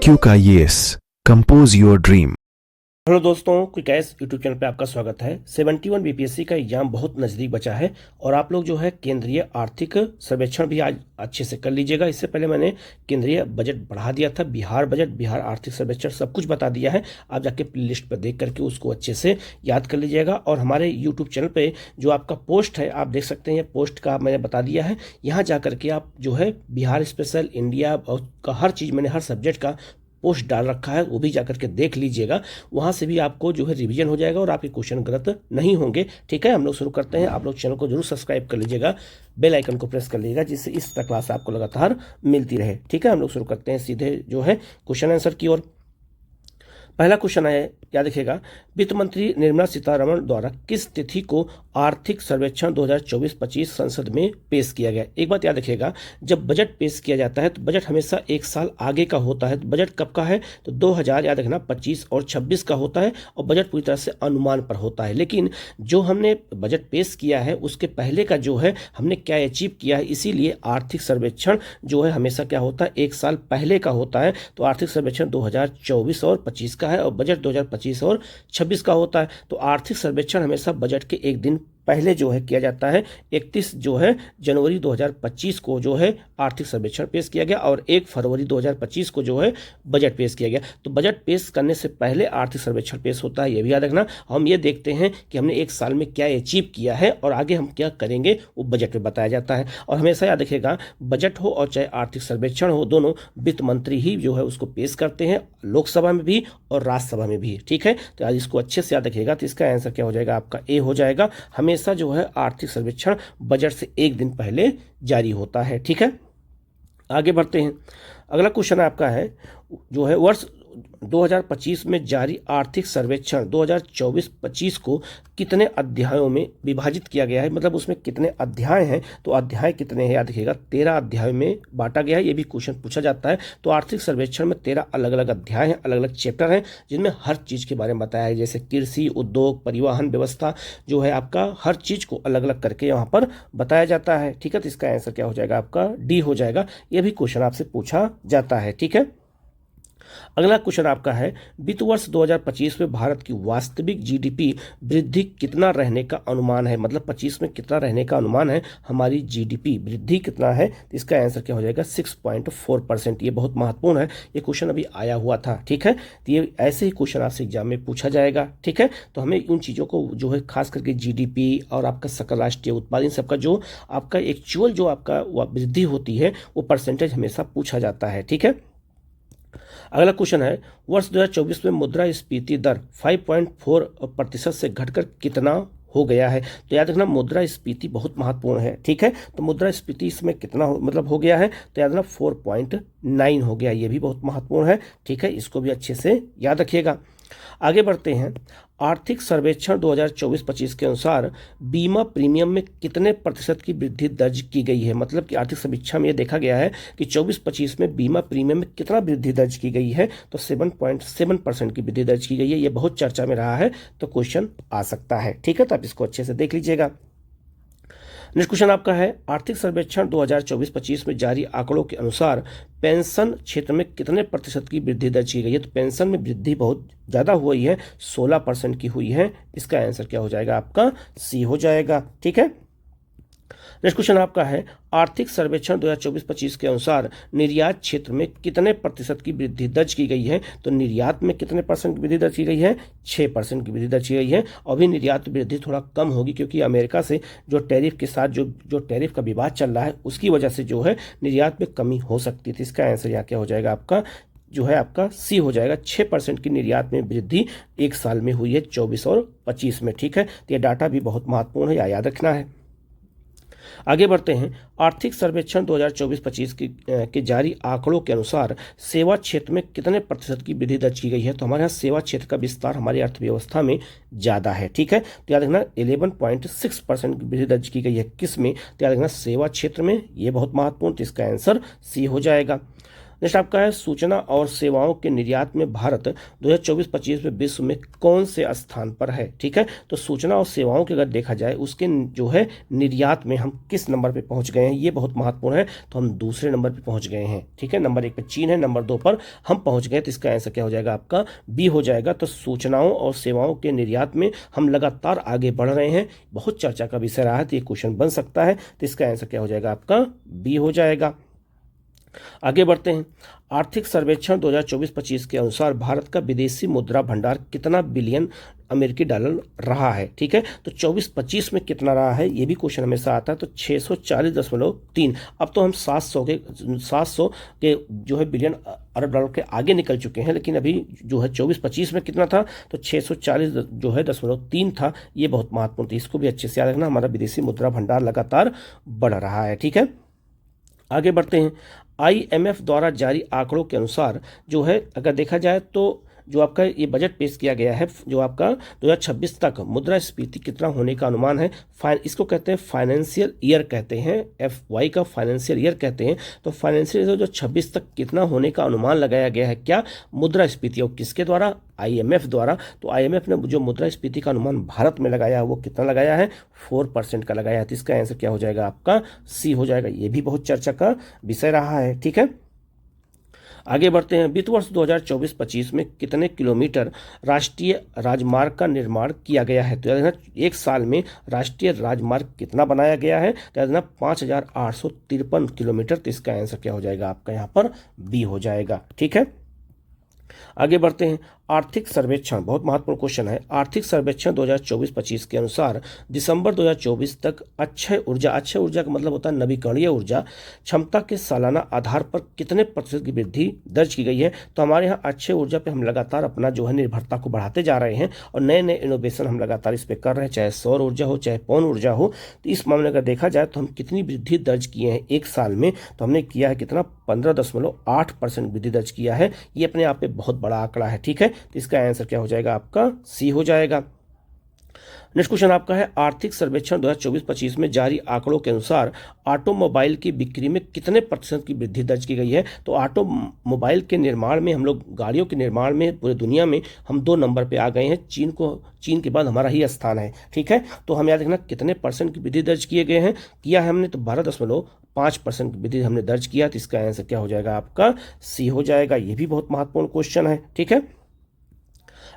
IQ का yes compose your dream. Hello दोस्तों, quick S YouTube channel पे आपका स्वागत है। 71 बीपीएससी का एग्जाम बहुत नज़दीक बचा है और आप लोग जो है केंद्रीय आर्थिक सर्वेक्षण भी आज अच्छे से कर लीजिएगा। इससे पहले मैंने केंद्रीय बजट बढ़ा दिया था, बिहार बजट, बिहार आर्थिक सर्वेक्षण सब कुछ बता दिया है। आप जाके प्ले लिस्ट पर देख करके उसको अच्छे से याद कर लीजिएगा। और हमारे यूट्यूब चैनल पर जो आपका पोस्ट है आप देख सकते हैं, पोस्ट का मैंने बता दिया है। यहाँ जा करके आप जो है बिहार स्पेशल, इंडिया का हर चीज़ मैंने हर सब्जेक्ट का पोस्ट डाल रखा है, वो भी जाकर के देख लीजिएगा। वहाँ से भी आपको जो है रिवीजन हो जाएगा और आपके क्वेश्चन गलत नहीं होंगे। ठीक है, हम लोग शुरू करते हैं। आप लोग चैनल को जरूर सब्सक्राइब कर लीजिएगा, बेल आइकन को प्रेस कर लीजिएगा, जिससे इस तरह क्लास आपको लगातार मिलती रहे। ठीक है, हम लोग शुरू करते हैं सीधे जो है क्वेश्चन आंसर की ओर। पहला क्वेश्चन है, याद रखिएगा, वित्त मंत्री निर्मला सीतारमण द्वारा किस तिथि को आर्थिक सर्वेक्षण 2024-25 संसद में पेश किया गया। एक बात याद रखिएगा, जब बजट पेश किया जाता है तो बजट हमेशा एक साल आगे का होता है। तो बजट कब का है तो 2000 याद रखना 25 और 26 का होता है और बजट पूरी तरह से अनुमान पर होता है। लेकिन जो हमने बजट पेश किया है उसके पहले का जो है हमने क्या अचीव किया है, इसीलिए आर्थिक सर्वेक्षण जो है हमेशा क्या होता है, एक साल पहले का होता है। तो आर्थिक सर्वेक्षण 2024 और 25 का है और बजट 2025 और 26 का होता है। तो आर्थिक सर्वेक्षण हमेशा बजट के एक दिन पहले जो है किया जाता है। 31 जो है जनवरी 2025 को जो है आर्थिक सर्वेक्षण पेश किया गया और 1 फरवरी 2025 को जो है बजट पेश किया गया। तो बजट पेश करने से पहले आर्थिक सर्वेक्षण पेश होता है, ये भी याद रखना। हम ये देखते हैं कि हमने एक साल में क्या अचीव किया है और आगे हम क्या करेंगे वो बजट में बताया जाता है। और हमेशा याद रखिएगा, बजट हो और चाहे आर्थिक सर्वेक्षण हो, दोनों वित्त मंत्री ही जो है उसको पेश करते हैं, लोकसभा में भी और राज्यसभा में भी। ठीक है, तो आज इसको अच्छे से याद रखिएगा। तो इसका आंसर क्या हो जाएगा, आपका ए हो जाएगा। हमेशा जो है आर्थिक सर्वेक्षण बजट से एक दिन पहले जारी होता है। ठीक है, आगे बढ़ते हैं। अगला क्वेश्चन आपका है जो है, वर्ष 2025 में जारी आर्थिक सर्वेक्षण 2024-25 को कितने अध्यायों में विभाजित किया गया है, मतलब उसमें कितने अध्याय हैं। तो अध्याय कितने हैं, याद रखिएगा 13 अध्यायों में बांटा गया है। ये भी क्वेश्चन पूछा जाता है। तो आर्थिक सर्वेक्षण में 13 अलग अलग अध्याय हैं, अलग अलग चैप्टर हैं, जिनमें हर चीज़ के बारे में बताया है। जैसे कृषि, उद्योग, परिवहन व्यवस्था जो है आपका, हर चीज़ को अलग अलग करके यहाँ पर बताया जाता है। ठीक है, तो इसका आंसर क्या हो जाएगा, आपका डी हो जाएगा। ये भी क्वेश्चन आपसे पूछा जाता है। ठीक है, अगला क्वेश्चन आपका है, वित्त वर्ष 2025 में भारत की वास्तविक जीडीपी वृद्धि कितना रहने का अनुमान है, मतलब 25 में कितना रहने का अनुमान है, हमारी जीडीपी वृद्धि कितना है। तो इसका आंसर क्या हो जाएगा, 6.4%। ये बहुत महत्वपूर्ण है, ये क्वेश्चन अभी आया हुआ था। ठीक है, तो ये ऐसे ही क्वेश्चन आपसे एग्जाम में पूछा जाएगा। ठीक है, तो हमें उन चीज़ों को जो है खास करके जीडीपी और आपका सकल राष्ट्रीय उत्पादन, इन सबका जो आपका एक्चुअल जो आपका वृद्धि होती है वो परसेंटेज हमेशा पूछा जाता है। ठीक है, अगला क्वेश्चन है, वर्ष 2024 में मुद्रास्फीति दर 5.4% से घटकर कितना हो गया है। तो याद रखना, मुद्रास्फीति बहुत महत्वपूर्ण है। ठीक है, तो मुद्रास्फीति इसमें कितना मतलब हो गया है, तो याद रखना 4.9 हो गया। ये भी बहुत महत्वपूर्ण है। ठीक है, इसको भी अच्छे से याद रखिएगा। आगे बढ़ते हैं। आर्थिक सर्वेक्षण 2024-25 के अनुसार बीमा प्रीमियम में कितने प्रतिशत की वृद्धि दर्ज की गई है, मतलब कि आर्थिक समीक्षा में यह देखा गया है कि 24-25 में बीमा प्रीमियम में कितना वृद्धि दर्ज की गई है। तो 7.7% की वृद्धि दर्ज की गई है। ये बहुत चर्चा में रहा है, तो क्वेश्चन आ सकता है। ठीक है, तो आप इसको अच्छे से देख लीजिएगा। नेक्स्ट क्वेश्चन आपका है, आर्थिक सर्वेक्षण 2024-25 में जारी आंकड़ों के अनुसार पेंशन क्षेत्र में कितने प्रतिशत की वृद्धि दर्ज की गई है। तो पेंशन में वृद्धि बहुत ज़्यादा हुई है, 16% की हुई है। इसका आंसर क्या हो जाएगा, आपका सी हो जाएगा। ठीक है, नेक्स्ट क्वेश्चन आपका है, आर्थिक सर्वेक्षण 2024-25 के अनुसार निर्यात क्षेत्र में कितने प्रतिशत की वृद्धि दर्ज की गई है। तो निर्यात में कितने परसेंट की वृद्धि दर्ज की गई है, 6% की वृद्धि दर्ज की गई है। अभी निर्यात वृद्धि थोड़ा कम होगी क्योंकि अमेरिका से जो टैरिफ के साथ जो टैरिफ का विवाद चल रहा है उसकी वजह से जो है निर्यात में कमी हो सकती है। तो इसका आंसर यहाँ क्या हो जाएगा, आपका जो है आपका सी हो जाएगा। 6% की निर्यात में वृद्धि एक साल में हुई है, 24 और 25 में। ठीक है, तो ये डाटा भी बहुत महत्वपूर्ण है, याद रखना है। आगे बढ़ते हैं। आर्थिक सर्वेक्षण 2024-25 के जारी आंकड़ों के अनुसार सेवा क्षेत्र में कितने प्रतिशत की वृद्धि दर्ज की गई है। तो हमारे यहाँ सेवा क्षेत्र का विस्तार हमारी अर्थव्यवस्था में ज़्यादा है। ठीक है, तो याद रखना 11.6% की वृद्धि दर्ज की गई है। किस में, तो याद रखना सेवा क्षेत्र में। ये बहुत महत्वपूर्ण, तो इसका आंसर सी हो जाएगा। नेक्स्ट आपका है सूचना और सेवाओं के निर्यात में भारत 2024-25 में विश्व में कौन से स्थान पर है। ठीक है, तो सूचना और सेवाओं के अगर देखा जाए उसके जो है निर्यात में हम किस नंबर पे पहुंच गए हैं, ये बहुत महत्वपूर्ण है। तो हम दूसरे नंबर पे पहुंच गए हैं। ठीक है, नंबर 1 पे चीन है, नंबर 2 पर हम पहुंच गए। तो इसका आंसर क्या हो जाएगा आपका बी हो जाएगा। तो सूचनाओं और सेवाओं के निर्यात में हम लगातार आगे बढ़ रहे हैं। बहुत चर्चा का विषय रहा है, तो ये क्वेश्चन बन सकता है। तो इसका आंसर क्या हो जाएगा आपका बी हो जाएगा। आगे बढ़ते हैं। आर्थिक सर्वेक्षण 2024-25 के अनुसार भारत का विदेशी मुद्रा भंडार कितना बिलियन अमेरिकी डॉलर रहा है। ठीक है, तो 24-25 में कितना रहा है, ये भी क्वेश्चन हमेशा आता है। तो 640.3। अब तो हम 700 के जो है बिलियन अरब डॉलर के आगे निकल चुके हैं, लेकिन अभी जो है 24-25 में कितना था, तो 640 जो है 0.3 था। ये बहुत महत्वपूर्ण थी, इसको भी अच्छे से याद रखना। हमारा विदेशी मुद्रा भंडार लगातार बढ़ रहा है। ठीक है, आगे बढ़ते हैं। IMF द्वारा जारी आंकड़ों के अनुसार जो है अगर देखा जाए तो जो आपका ये बजट पेश किया गया है, जो आपका 2026 तक मुद्रास्फीति कितना होने का अनुमान है। इसको कहते हैं फाइनेंशियल ईयर कहते हैं, FY का फाइनेंशियल ईयर कहते हैं। तो फाइनेंशियल ईयर जो 26 तक कितना होने का अनुमान लगाया गया है, क्या मुद्रास्फीति, और किसके द्वारा, IMF द्वारा। तो IMF ने जो मुद्रास्फीति का अनुमान भारत में लगाया है वो कितना लगाया है, 4% का लगाया है। तो इसका आंसर क्या हो जाएगा आपका सी हो जाएगा। ये भी बहुत चर्चा का विषय रहा है। ठीक है, आगे बढ़ते हैं। वित्त वर्ष 2024-25 में कितने किलोमीटर राष्ट्रीय राजमार्ग का निर्माण किया गया है। तो याद एक साल में राष्ट्रीय राजमार्ग कितना बनाया गया है, तो याद 5,853 किलोमीटर। तो इसका आंसर क्या हो जाएगा आपका यहाँ पर बी हो जाएगा। ठीक है, आगे बढ़ते हैं। आर्थिक सर्वेक्षण बहुत महत्वपूर्ण क्वेश्चन है। आर्थिक सर्वेक्षण 2024-25 के अनुसार दिसंबर 2024 तक अक्षय ऊर्जा का मतलब होता है नवीकरणीय ऊर्जा क्षमता के सालाना आधार पर कितने प्रतिशत की वृद्धि दर्ज की गई है। तो हमारे यहाँ अक्षय ऊर्जा पे हम लगातार अपना जो है निर्भरता को बढ़ाते जा रहे हैं और नए नए इनोवेशन हम लगातार इस पर कर रहे हैं, चाहे सौर ऊर्जा हो चाहे पवन ऊर्जा हो। तो इस मामले अगर देखा जाए तो हम कितनी वृद्धि दर्ज किए हैं एक साल में, तो हमने किया है कितना 15.8% वृद्धि दर्ज किया है। ये अपने आप में बहुत बड़ा आंकड़ा है। ठीक है, तो इसका आंसर क्या हो जाएगा आपका सी हो जाएगा। नेक्स्ट क्वेश्चन आपका है आर्थिक सर्वेक्षण 2024-25 में जारी आंकड़ों के अनुसार ऑटोमोबाइल की बिक्री में कितने प्रतिशत की वृद्धि दर्ज की गई है। तो ऑटोमोबाइल के निर्माण में हम लोग गाड़ियों के निर्माण में पूरे दुनिया में हम 2 नंबर पे आ गए हैं। चीन के बाद हमारा ही स्थान है। ठीक है, तो हम याद रखना कितने परसेंट की वृद्धि दर्ज किया है हमने, तो 12.5% की वृद्धि हमने दर्ज किया। तो इसका आंसर क्या हो जाएगा आपका सी हो जाएगा। ये भी बहुत महत्वपूर्ण क्वेश्चन है। ठीक है,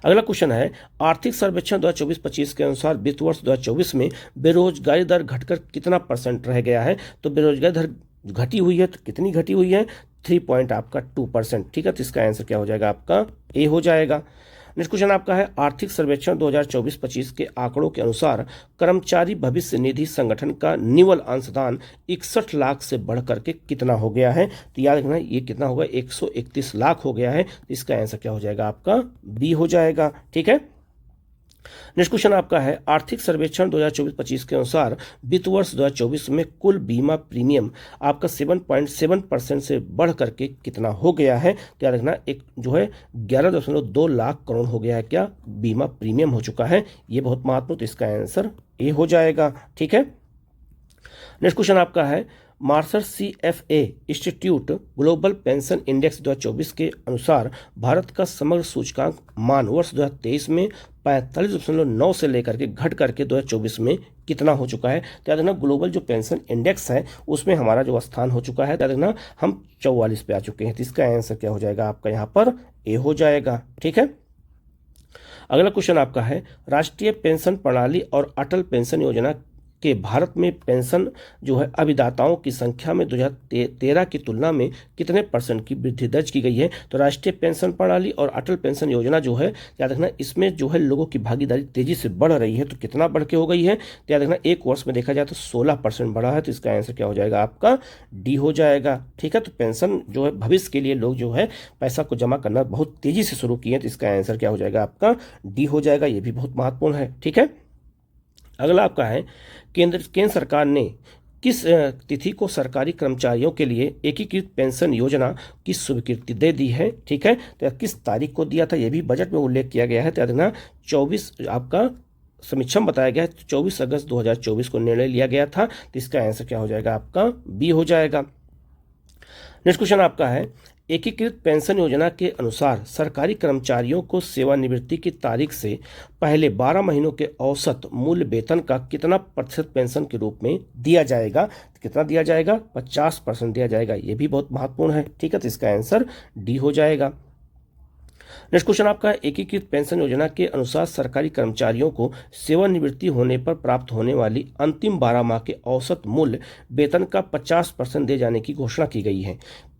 अगला क्वेश्चन है आर्थिक सर्वेक्षण 2024-25 के अनुसार वित्त वर्ष 2024 में बेरोजगारी दर घटकर कितना % रह गया है। तो बेरोजगारी दर घटी हुई है, तो कितनी घटी हुई है, 3.2%। ठीक है, तो इसका आंसर क्या हो जाएगा आपका ए हो जाएगा। नेक्स्ट क्वेश्चन आपका है आर्थिक सर्वेक्षण 2024-25 के आंकड़ों के अनुसार कर्मचारी भविष्य निधि संगठन का निवल अंशदान 61 लाख से बढ़कर के कितना हो गया है। तो याद रखना ये कितना होगा, 131 लाख हो गया है। तो इसका आंसर क्या हो जाएगा आपका बी हो जाएगा। ठीक है, नेक्स्ट क्वेश्चन आपका है आर्थिक सर्वेक्षण 2024-25 के अनुसार वित्त वर्ष 2024 में कुल बीमा प्रीमियम आपका 7.7% से बढ़ करके कितना हो गया है। तो याद रखना एक जो है 11.2 लाख करोड़ हो गया है, क्या बीमा प्रीमियम हो चुका है। ये बहुत महत्वपूर्ण, तो इसका आंसर ए हो जाएगा। ठीक है, नेक्स्ट क्वेश्चन आपका है Marshall CFA Institute Global Pension Index 2024 के अनुसार भारत का समग्र सूचकांक मान वर्ष 2023 में 45.9 से लेकर के घट करके 2024 में कितना हो चुका है। तो याद रखना ग्लोबल जो पेंशन इंडेक्स है उसमें हमारा जो स्थान हो चुका है, याद रखना हम 44 पे आ चुके हैं। तो इसका आंसर क्या हो जाएगा आपका यहाँ पर ए हो जाएगा। ठीक है, अगला क्वेश्चन आपका है राष्ट्रीय पेंशन प्रणाली और अटल पेंशन योजना कि भारत में पेंशन जो है अभिदाताओं की संख्या में 2013 की तुलना में कितने % की वृद्धि दर्ज की गई है। तो राष्ट्रीय पेंशन प्रणाली और अटल पेंशन योजना जो है याद रखना इसमें जो है लोगों की भागीदारी तेजी से बढ़ रही है। तो कितना बढ़ के हो गई है, तो याद रखना एक वर्ष में देखा जाए तो 16% बढ़ा है। तो इसका आंसर क्या हो जाएगा आपका डी हो जाएगा। ठीक है, तो पेंशन जो है भविष्य के लिए लोग जो है पैसा को जमा करना बहुत तेजी से शुरू किए हैं। तो इसका आंसर क्या हो जाएगा आपका डी हो जाएगा। ये भी बहुत महत्वपूर्ण है। ठीक है, अगला आपका है केंद्र सरकार ने किस तिथि को सरकारी कर्मचारियों के लिए एकीकृत पेंशन योजना की स्वीकृति दे दी है। ठीक है, तो किस तारीख को दिया था, यह भी बजट में उल्लेख किया गया है। तो याद रखना 24 आपका समीक्षम बताया गया है, 24 अगस्त 2024 को निर्णय लिया गया था। तो इसका आंसर क्या हो जाएगा आपका बी हो जाएगा। नेक्स्ट क्वेश्चन आपका है एकीकृत पेंशन योजना के अनुसार सरकारी कर्मचारियों को सेवानिवृत्ति की तारीख से पहले 12 महीनों के औसत मूल वेतन का कितना प्रतिशत पेंशन के रूप में दिया जाएगा? कितना दिया जाएगा? 50% दिया जाएगा। ये भी बहुत महत्वपूर्ण है। ठीक है, तो इसका आंसर डी हो जाएगा। नेक्स्ट क्वेश्चन आपका है, एकीकृत पेंशन योजना के अनुसार सरकारी कर्मचारियों को सेवानिवृत्ति होने पर प्राप्त होने वाली अंतिम 12 माह के औसत मूल्य वेतन का 50% दिए जाने की घोषणा की गई है।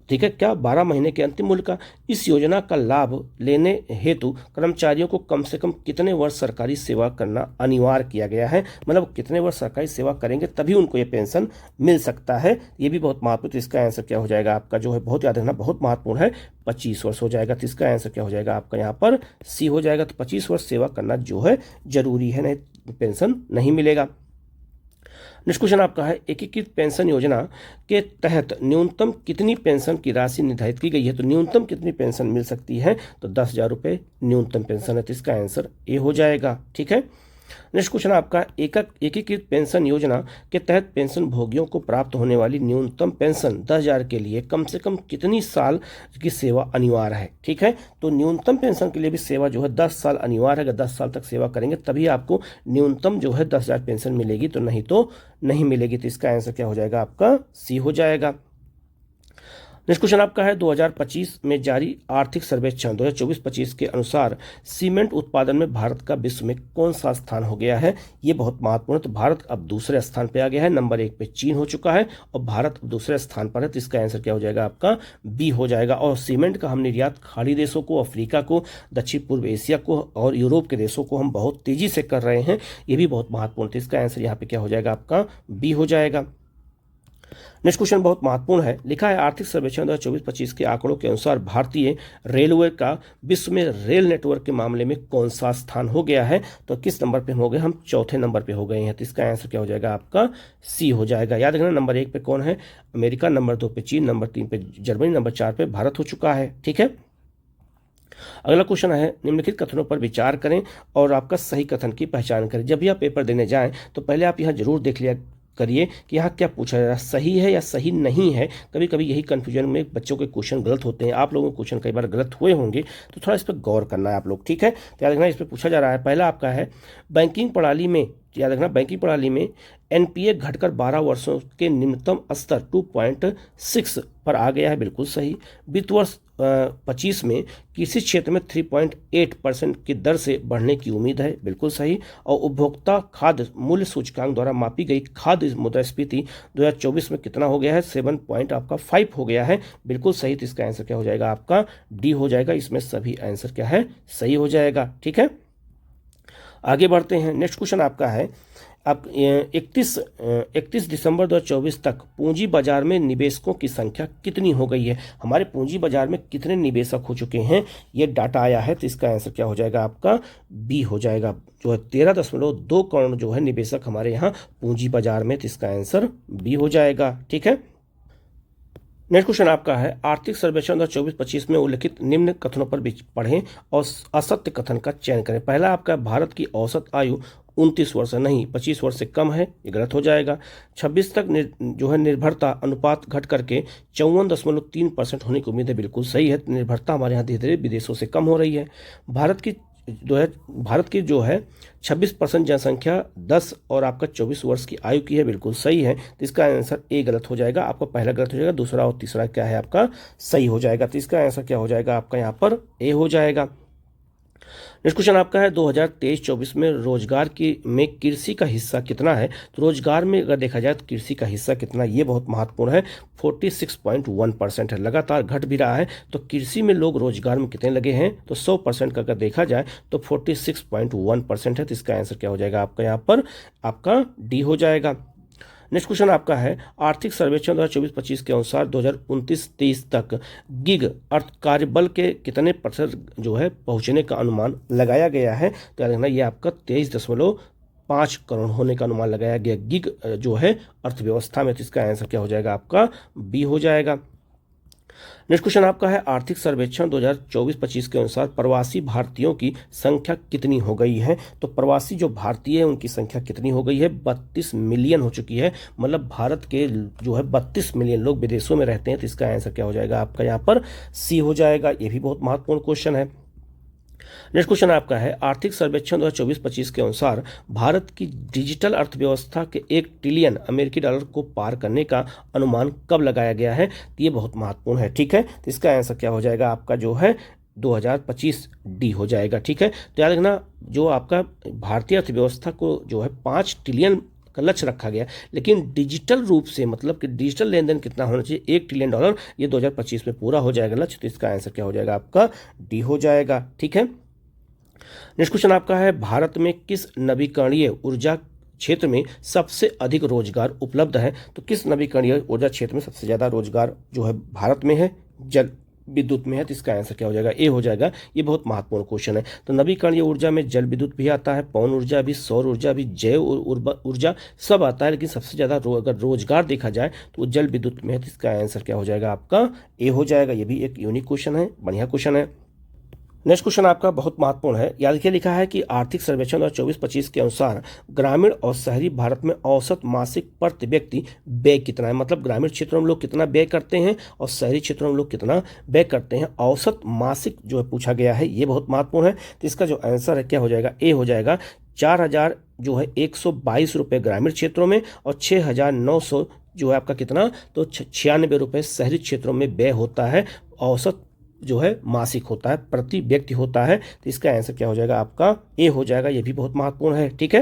ठीक है, क्या 12 महीने के अंतिम मूल्य का? इस योजना का लाभ लेने हेतु कर्मचारियों को कम से कम कितने वर्ष सरकारी सेवा करना अनिवार्य किया गया है? मतलब कितने वर्ष सरकारी सेवा करेंगे तभी उनको ये पेंशन मिल सकता है। ये भी बहुत महत्वपूर्ण। इसका आंसर क्या हो जाएगा आपका? जो है बहुत याद रखना, बहुत महत्वपूर्ण है, 25 वर्ष हो जाएगा। तो इसका आंसर क्या हो जाएगा आपका? यहाँ पर सी हो जाएगा। तो 25 वर्ष सेवा करना जो है जरूरी है, नहीं पेंशन नहीं मिलेगा। नेक्स्ट क्वेश्चन आपका है, एकीकृत पेंशन योजना के तहत न्यूनतम कितनी पेंशन की राशि निर्धारित की गई है? तो न्यूनतम कितनी पेंशन मिल सकती है? तो 10,000 रुपये न्यूनतम पेंशन है। तो इसका आंसर ए हो जाएगा। ठीक है, नेक्स्ट क्वेश्चन आपका, एकीकृत पेंशन योजना के तहत पेंशन भोगियों को प्राप्त होने वाली न्यूनतम पेंशन 10,000 के लिए कम से कम कितनी साल की सेवा अनिवार्य है? ठीक है, तो न्यूनतम पेंशन के लिए भी सेवा जो है 10 साल अनिवार्य है। अगर 10 साल तक सेवा करेंगे तभी आपको न्यूनतम जो है 10,000 पेंशन मिलेगी, तो नहीं तो नहीं मिलेगी। तो इसका आंसर क्या हो जाएगा आपका? सी हो जाएगा। नेक्स्ट क्वेश्चन आपका है, 2025 में जारी आर्थिक सर्वेक्षण 2024-25 के अनुसार सीमेंट उत्पादन में भारत का विश्व में कौन सा स्थान हो गया है? ये बहुत महत्वपूर्ण है। तो भारत अब दूसरे स्थान पे आ गया है। नंबर 1 पे चीन हो चुका है और भारत अब दूसरे स्थान पर है। तो इसका आंसर क्या हो जाएगा आपका? बी हो जाएगा। और सीमेंट का हम निर्यात खाड़ी देशों को, अफ्रीका को, दक्षिण पूर्व एशिया को और यूरोप के देशों को हम बहुत तेजी से कर रहे हैं। ये भी बहुत महत्वपूर्ण। तो इसका आंसर यहाँ पे क्या हो जाएगा आपका? बी हो जाएगा। नेक्स्ट क्वेश्चन बहुत महत्वपूर्ण है। लिखा है, आर्थिक सर्वेक्षण 2024-25 के आंकड़ों के अनुसार भारतीय रेलवे का विश्व में रेल नेटवर्क के मामले में कौन सा स्थान हो गया है? तो किस नंबर पे हो गए हम? चौथे नंबर पे हो गए हैं। तो इसका आंसर क्या हो जाएगा आपका? सी हो जाएगा। याद रखना, नंबर 1 पे कौन है? अमेरिका, नंबर 2 पे चीन, नंबर 3 पे जर्मनी, नंबर 4 पे भारत हो चुका है। ठीक है, अगला क्वेश्चन है, निम्नलिखित कथनों पर विचार करें और आपका सही कथन की पहचान करें। जब भी आप पेपर देने जाएं तो पहले आप यहाँ जरूर देख लिया करिए कि यहाँ क्या पूछा जा रहा है, सही है या सही नहीं है। कभी कभी यही कन्फ्यूजन में बच्चों के क्वेश्चन गलत होते हैं। आप लोगों के क्वेश्चन कई बार गलत हुए होंगे, तो थोड़ा इस पर गौर करना है आप लोग। ठीक है, तो याद रखना, इस पर पूछा जा रहा है। पहला आपका है, बैंकिंग प्रणाली में, याद रखना, बैंकिंग प्रणाली में एनपीए घटकर 12 वर्षों के निम्नतम स्तर 2.6 पर आ गया है। बिल्कुल सही। वित्त वर्ष 25 में कृषि क्षेत्र में 3.8% की दर से बढ़ने की उम्मीद है। बिल्कुल सही। और उपभोक्ता खाद्य मूल्य सूचकांक द्वारा मापी गई खाद्य मुद्रास्फीति 2024 में कितना हो गया है? 7.5 हो गया है। बिल्कुल सही। तो इसका आंसर क्या हो जाएगा आपका? डी हो जाएगा। इसमें सभी आंसर क्या है? सही हो जाएगा। ठीक है, आगे बढ़ते हैं। नेक्स्ट क्वेश्चन आपका है, अब 31 दिसंबर 2024 तक पूंजी बाजार में निवेशकों की संख्या कितनी हो गई है? हमारे पूंजी बाजार में कितने निवेशक हो चुके हैं, ये डाटा आया है। तो इसका आंसर क्या हो जाएगा आपका? बी हो जाएगा। जो है 13.2 करोड़ जो है निवेशक हमारे यहाँ पूंजी बाजार में। तो इसका आंसर बी हो जाएगा। ठीक है, नेक्स्ट क्वेश्चन आपका है, आर्थिक सर्वेक्षण 2024-25 में उल्लिखित निम्न कथनों पर पढ़ें और असत्य कथन का चयन करें। पहला आपका, भारत की औसत आयु 29 वर्ष है, नहीं 25 वर्ष से कम है, ये गलत हो जाएगा। 26 तक जो है निर्भरता अनुपात घट करके 54.3% होने की उम्मीद है। बिल्कुल सही है। निर्भरता हमारे यहाँ धीरे धीरे विदेशों से कम हो रही है। भारत की जो है 26% जनसंख्या 10 और आपका 24 वर्ष की आयु की है। बिल्कुल सही है। तो इसका आंसर ए गलत हो जाएगा। आपका पहला गलत हो जाएगा, दूसरा और तीसरा क्या है आपका? सही हो जाएगा। तो इसका आंसर क्या हो जाएगा आपका? यहाँ पर ए हो जाएगा। नेक्स्ट क्वेश्चन आपका है, 2023-24 में रोजगार में कृषि का हिस्सा कितना है? तो रोजगार में अगर देखा जाए तो कृषि का हिस्सा कितना, ये बहुत महत्वपूर्ण है। 46.1% है, लगातार घट भी रहा है। तो कृषि में लोग रोजगार में कितने लगे हैं? तो 100% का अगर देखा जाए तो 46.1% है। तो इसका आंसर क्या हो जाएगा आपका? यहाँ पर आपका डी हो जाएगा। नेक्स्ट क्वेश्चन आपका है, आर्थिक सर्वेक्षण 2024-25 के अनुसार 2029-30 तक गिग अर्थ कार्यबल के कितने प्रतिशत जो है पहुंचने का अनुमान लगाया गया है? तो याद रखना, ये आपका 23.5 करोड़ होने का अनुमान लगाया गया गिग जो है अर्थव्यवस्था में। तो इसका आंसर क्या हो जाएगा आपका? बी हो जाएगा। नेक्स्ट क्वेश्चन आपका है आर्थिक सर्वेक्षण 2024-25 के अनुसार प्रवासी भारतीयों की संख्या कितनी हो गई है। तो प्रवासी जो भारतीय है उनकी संख्या कितनी हो गई है, 32 मिलियन हो चुकी है। मतलब भारत के जो है 32 मिलियन लोग विदेशों में रहते हैं। तो इसका आंसर क्या हो जाएगा आपका यहाँ पर सी हो जाएगा। ये भी बहुत महत्वपूर्ण क्वेश्चन है। नेक्स्ट क्वेश्चन आपका है आर्थिक सर्वेक्षण 2024-25 के अनुसार भारत की डिजिटल अर्थव्यवस्था के 1 ट्रिलियन अमेरिकी डॉलर को पार करने का अनुमान कब लगाया गया है। तो ये बहुत महत्वपूर्ण है। ठीक है, तो इसका आंसर क्या हो जाएगा आपका जो है 2025 डी हो जाएगा। ठीक है, तो याद रखना जो आपका भारतीय अर्थव्यवस्था को जो है 5 ट्रिलियन का लक्ष्य रखा गया, लेकिन डिजिटल रूप से मतलब कि डिजिटल लेन देन कितना होना चाहिए, 1 ट्रिलियन डॉलर, ये 2025 में पूरा हो जाएगा लक्ष्य। तो इसका आंसर क्या हो जाएगा आपका डी हो जाएगा। ठीक है, नेक्स्ट क्वेश्चन आपका है भारत में किस नवीकरणीय ऊर्जा क्षेत्र में सबसे अधिक रोजगार उपलब्ध है। तो किस नवीकरणीय ऊर्जा क्षेत्र में सबसे ज्यादा रोजगार जो है भारत में है, जल विद्युत में है। तो इसका आंसर क्या हो जाएगा, ए हो जाएगा। ये बहुत महत्वपूर्ण क्वेश्चन है। तो नवीकरणीय ऊर्जा में जल विद्युत भी आता है, पवन ऊर्जा भी, सौर ऊर्जा भी, जैव ऊर्जा सब आता है, लेकिन सबसे ज्यादा अगर रोजगार देखा जाए तो जल विद्युत में है। तो इसका आंसर क्या हो जाएगा आपका ए हो जाएगा। ये भी एक यूनिक क्वेश्चन है, बढ़िया क्वेश्चन है। नेक्स्ट क्वेश्चन आपका बहुत महत्वपूर्ण है। याद रखिए, लिखा है कि आर्थिक सर्वेक्षण 2024-25 के अनुसार ग्रामीण और शहरी भारत में औसत मासिक प्रति व्यक्ति व्यय कितना है। मतलब ग्रामीण क्षेत्रों में लोग कितना व्यय करते हैं और शहरी क्षेत्रों में लोग कितना व्यय करते हैं, औसत मासिक जो है पूछा गया है। ये बहुत महत्वपूर्ण है। तो इसका जो आंसर है क्या हो जाएगा, ए हो जाएगा। 4000 जो है 122 रुपये ग्रामीण क्षेत्रों में और 6900 जो है आपका कितना, तो 96 रुपये शहरी क्षेत्रों में व्यय होता है। औसत जो है मासिक होता है, प्रति व्यक्ति होता है। तो इसका आंसर क्या हो जाएगा आपका ए हो जाएगा। ये भी बहुत महत्वपूर्ण है। ठीक है,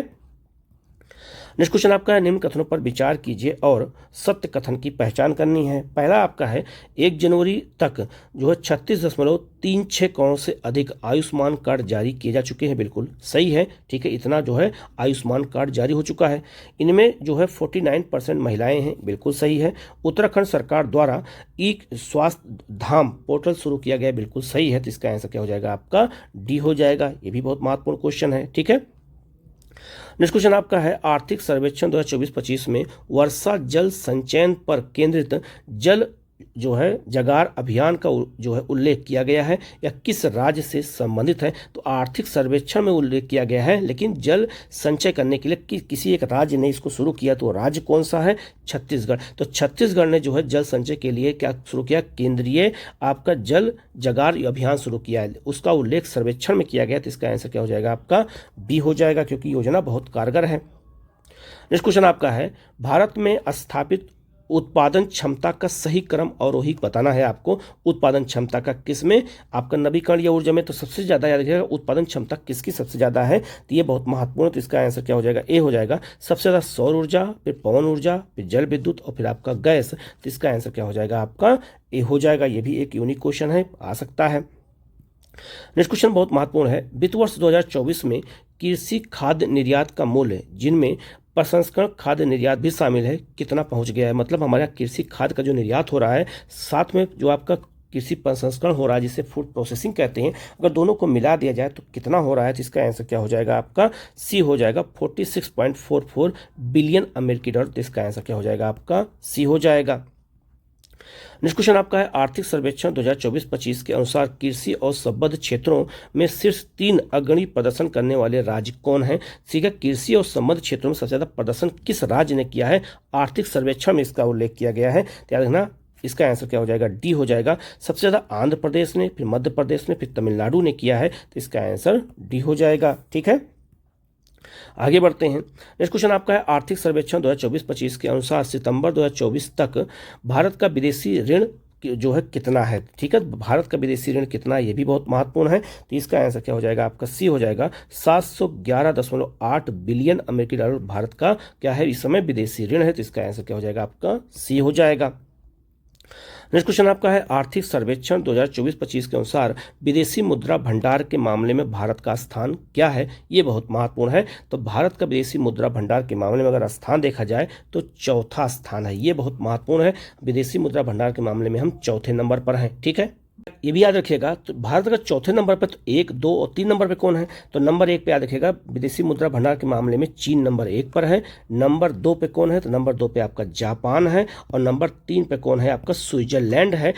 नेक्स्ट क्वेश्चन आपका है निम्न कथनों पर विचार कीजिए और सत्य कथन की पहचान करनी है। पहला आपका है 1 जनवरी तक जो है 36.36 करोड़ से अधिक आयुष्मान कार्ड जारी किए जा चुके हैं। बिल्कुल सही है। ठीक है, इतना जो है आयुष्मान कार्ड जारी हो चुका है। इनमें जो है 49% महिलाएं हैं। बिल्कुल सही है। उत्तराखंड सरकार द्वारा ई स्वास्थ्य धाम पोर्टल शुरू किया गया। बिल्कुल सही है। तो इसका आंसर क्या हो जाएगा आपका डी हो जाएगा। ये भी बहुत महत्वपूर्ण क्वेश्चन है। ठीक है, नेक्स्ट क्वेश्चन आपका है आर्थिक सर्वेक्षण 2024-25 में वर्षा जल संचयन पर केंद्रित जल जो है जगार अभियान का जो है उल्लेख किया गया है या किस राज्य से संबंधित है। तो आर्थिक सर्वेक्षण में उल्लेख किया गया है, लेकिन जल संचय करने के लिए किसी एक राज्य ने इसको शुरू किया। तो राज्य कौन सा है, छत्तीसगढ़। तो छत्तीसगढ़ ने जो है जल संचय के लिए क्या शुरू किया, केंद्रीय आपका जल जगार अभियान शुरू किया है। उसका उल्लेख सर्वेक्षण में किया गया। तो इसका आंसर क्या हो जाएगा आपका बी हो जाएगा, क्योंकि योजना बहुत कारगर है। नेक्स्ट क्वेश्चन आपका है भारत में स्थापित उत्पादन क्षमता का सही क्रम अवरोही बताना है आपको। उत्पादन क्षमता का किसमें, आपका नवीकरणीय ऊर्जा में। तो सबसे ज्यादा याद रखिएगा उत्पादन क्षमता किसकी सबसे ज्यादा है। तो ये बहुत महत्वपूर्ण। तो इसका आंसर क्या हो जाएगा, ए हो जाएगा। सबसे ज्यादा सौर ऊर्जा, फिर पवन ऊर्जा, फिर जल विद्युत और फिर आपका गैस। तो इसका आंसर क्या हो जाएगा आपका ए हो जाएगा। ये भी एक यूनिक क्वेश्चन है, आ सकता है। नेक्स्ट क्वेश्चन बहुत महत्वपूर्ण है। वित्त वर्ष 2024 में कृषि खाद्य निर्यात का मूल्य, जिनमें प्रसंस्करण खाद्य निर्यात भी शामिल है, कितना पहुंच गया है। मतलब हमारा कृषि खाद्य का जो निर्यात हो रहा है, साथ में जो आपका कृषि प्रसंस्करण हो रहा है जिसे फूड प्रोसेसिंग कहते हैं, अगर दोनों को मिला दिया जाए तो कितना हो रहा है। तो इसका आंसर क्या हो जाएगा आपका सी हो जाएगा। 46.44 बिलियन अमेरिकी डॉलर। तो इसका आंसर क्या हो जाएगा आपका सी हो जाएगा। नेक्स्ट क्वेश्चन आपका है आर्थिक सर्वेक्षण 2024-25 के अनुसार कृषि और संबद्ध क्षेत्रों में शीर्ष 3 अग्रणी प्रदर्शन करने वाले राज्य कौन हैं। ठीक है, कृषि और संबद्ध क्षेत्रों में सबसे ज्यादा प्रदर्शन किस राज्य ने किया है, आर्थिक सर्वेक्षण में इसका उल्लेख किया गया है। याद रखना इसका आंसर क्या हो जाएगा, डी हो जाएगा। सबसे ज्यादा आंध्र प्रदेश ने, फिर मध्य प्रदेश ने, फिर तमिलनाडु ने किया है। तो इसका आंसर डी हो जाएगा। ठीक है, आगे बढ़ते हैं। नेक्स्ट क्वेश्चन आपका है आर्थिक सर्वेक्षण 2024-25 के अनुसार सितंबर 2024 तक भारत का विदेशी ऋण जो है कितना है। ठीक है, भारत का विदेशी ऋण कितना है, ये भी बहुत महत्वपूर्ण है। तो इसका आंसर क्या हो जाएगा आपका सी हो जाएगा। 711.8 बिलियन अमेरिकी डॉलर भारत का क्या है इस समय विदेशी ऋण है। तो इसका आंसर क्या हो जाएगा आपका सी हो जाएगा। नेक्स्ट क्वेश्चन आपका है आर्थिक सर्वेक्षण 2024-25 के अनुसार विदेशी मुद्रा भंडार के मामले में भारत का स्थान क्या है। ये बहुत महत्वपूर्ण है। तो भारत का विदेशी मुद्रा भंडार के मामले में अगर स्थान देखा जाए तो चौथा स्थान है। ये बहुत महत्वपूर्ण है। विदेशी मुद्रा भंडार के मामले में हम चौथे नंबर पर हैं। ठीक है, ये भी याद रखिएगा, तो भारत का चौथे नंबर पर तो 1, 2 और 3 नंबर पे कौन है, तो नंबर 1 पे याद रखिएगा विदेशी मुद्रा भंडार के मामले में चीन नंबर 1 पर है। नंबर 2 पे कौन है, तो नंबर 2 पे आपका जापान है। और नंबर 3 पे कौन है, आपका स्विट्जरलैंड है,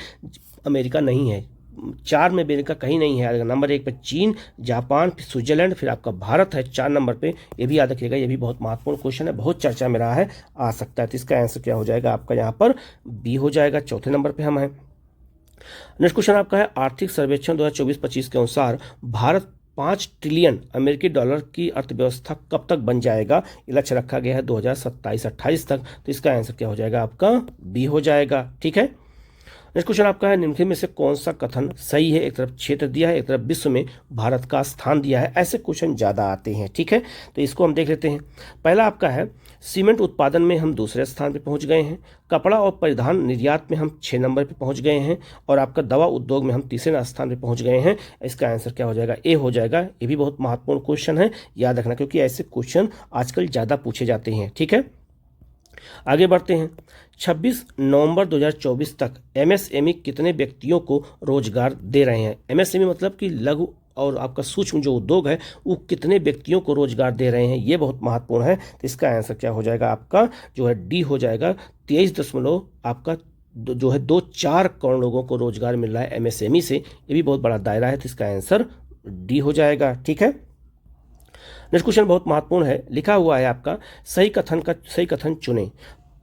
अमेरिका नहीं है। 4 में अमेरिका कहीं नहीं है। नंबर 1 पे चीन, जापान, फिर स्विट्जरलैंड, फिर आपका भारत है 4 नंबर पे। ये भी याद रखिएगा, ये भी बहुत महत्वपूर्ण क्वेश्चन है, बहुत चर्चा में रहा है, आ सकता है। तो इसका आंसर क्या हो जाएगा आपका यहाँ पर बी हो जाएगा, चौथे नंबर पे हम हैं। नेक्स्ट क्वेश्चन आपका है आर्थिक सर्वेक्षण 2024-25 के अनुसार भारत 5 ट्रिलियन अमेरिकी डॉलर की अर्थव्यवस्था कब तक बन जाएगा। ये लक्ष्य रखा गया है 2027-28 तक। तो इसका आंसर क्या हो जाएगा आपका बी हो जाएगा। ठीक है। नेक्स्ट क्वेश्चन आपका है निम्नलिखित में से कौन सा कथन सही है। एक तरफ क्षेत्र दिया है, एक तरफ विश्व में भारत का स्थान दिया है। ऐसे क्वेश्चन ज़्यादा आते हैं। ठीक है, तो इसको हम देख लेते हैं। पहला आपका है सीमेंट उत्पादन में हम दूसरे स्थान पर पहुंच गए हैं। कपड़ा और परिधान निर्यात में हम 6 नंबर पर पहुंच गए हैं। और आपका दवा उद्योग में हम तीसरे स्थान पर पहुंच गए हैं। इसका आंसर क्या हो जाएगा, ए हो जाएगा। ये भी बहुत महत्वपूर्ण क्वेश्चन है, याद रखना, क्योंकि ऐसे क्वेश्चन आजकल ज़्यादा पूछे जाते हैं। ठीक है, आगे बढ़ते हैं। 26 नवंबर 2024 तक एमएसएमई कितने व्यक्तियों को रोजगार दे रहे हैं। एमएसएमई मतलब कि लघु और आपका सूक्ष्म जो उद्योग है वो कितने व्यक्तियों को रोजगार दे रहे हैं, ये बहुत महत्वपूर्ण है। तो इसका आंसर क्या हो जाएगा आपका जो है डी हो जाएगा। 23 आपका जो है 24 करोड़ लोगों को रोजगार मिल रहा है एमएसएमई से। ये भी बहुत बड़ा दायरा है, तो इसका आंसर डी हो जाएगा। ठीक है। नेक्स्ट क्वेश्चन बहुत महत्वपूर्ण है, लिखा हुआ है आपका सही कथन चुनें।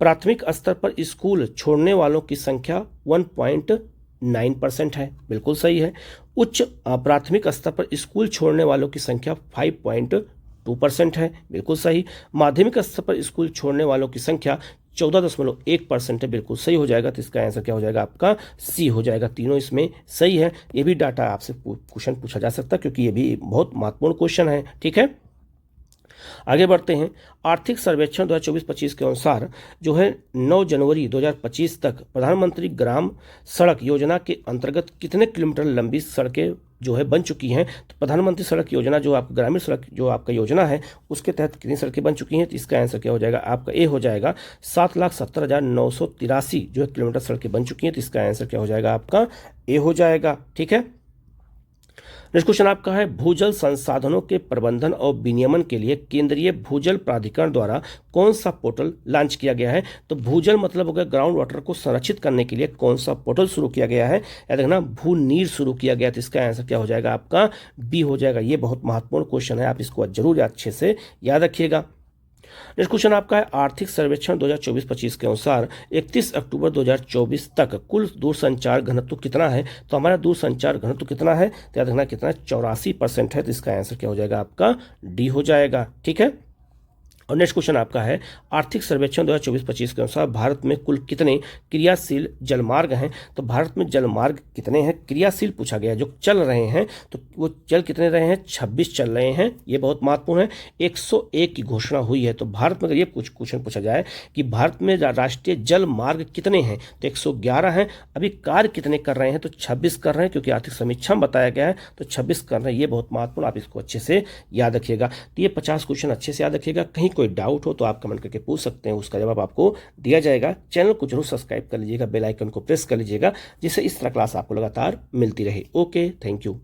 प्राथमिक स्तर पर स्कूल छोड़ने वालों की संख्या 1.9% है, बिल्कुल सही है। उच्च प्राथमिक स्तर पर स्कूल छोड़ने वालों की संख्या 5.2% है, बिल्कुल सही। माध्यमिक स्तर पर स्कूल छोड़ने वालों की संख्या 14.1% है, बिल्कुल सही हो जाएगा। तो इसका आंसर क्या हो जाएगा आपका सी हो जाएगा। तीनों इसमें सही है। ये भी डाटा आपसे क्वेश्चन पूछा जा सकता है, क्योंकि ये भी बहुत महत्वपूर्ण क्वेश्चन है। ठीक है, आगे बढ़ते हैं। आर्थिक सर्वेक्षण 2024-25 के अनुसार जो है 9 जनवरी 2025 तक प्रधानमंत्री ग्राम सड़क योजना के अंतर्गत कितने किलोमीटर लंबी सड़कें जो है बन चुकी हैं। तो प्रधानमंत्री सड़क योजना जो आपका ग्रामीण सड़क जो आपका योजना है उसके तहत कितनी सड़कें बन चुकी हैं। तो इसका आंसर क्या हो जाएगा आपका ए हो जाएगा। 7,70,983 जो है किलोमीटर सड़कें बन चुकी हैं। तो इसका आंसर क्या हो जाएगा आपका ए हो जाएगा। ठीक है। नेक्स्ट क्वेश्चन आपका है भूजल संसाधनों के प्रबंधन और विनियमन के लिए केंद्रीय भूजल प्राधिकरण द्वारा कौन सा पोर्टल लॉन्च किया गया है। तो भूजल मतलब हो गया ग्राउंड वाटर को संरक्षित करने के लिए कौन सा पोर्टल शुरू किया गया है, याद रखना भू नीर शुरू किया गया। तो इसका आंसर क्या हो जाएगा आपका बी हो जाएगा। ये बहुत महत्वपूर्ण क्वेश्चन है, आप इसको जरूर अच्छे से याद रखिएगा। नेक्स्ट क्वेश्चन आपका है आर्थिक सर्वेक्षण 2024-25 के अनुसार 31 अक्टूबर 2024 तक कुल दूरसंचार घनत्व कितना है। तो हमारा दूरसंचार घनत्व कितना है, तो याद रखना कितना 84% है। तो इसका आंसर क्या हो जाएगा आपका डी हो जाएगा। ठीक है। और नेक्स्ट क्वेश्चन आपका है आर्थिक सर्वेक्षण 2024-25 के अनुसार भारत में कुल कितने क्रियाशील जलमार्ग हैं। तो भारत में जलमार्ग कितने हैं, क्रियाशील पूछा गया, जो चल रहे हैं तो वो चल कितने रहे हैं, 26 चल रहे हैं। ये बहुत महत्वपूर्ण है। 101 की घोषणा हुई है। तो भारत में अगर ये कुछ क्वेश्चन पूछा जाए कि भारत में राष्ट्रीय जल मार्ग कितने हैं, तो 111 हैं। अभी कार्य कितने कर रहे हैं, तो 26 कर रहे हैं, क्योंकि आर्थिक समीक्षा में बताया गया है तो 26 कर रहे हैं। ये बहुत महत्वपूर्ण, आप इसको अच्छे से याद रखिएगा। तो ये 50 क्वेश्चन अच्छे से याद रखिएगा। कहीं कोई डाउट हो तो आप कमेंट करके पूछ सकते हैं, उसका जवाब आपको दिया जाएगा। चैनल को जरूर सब्सक्राइब कर लीजिएगा, बेल आइकन को प्रेस कर लीजिएगा, जिससे इस तरह क्लास आपको लगातार मिलती रहे। Okay, thank you.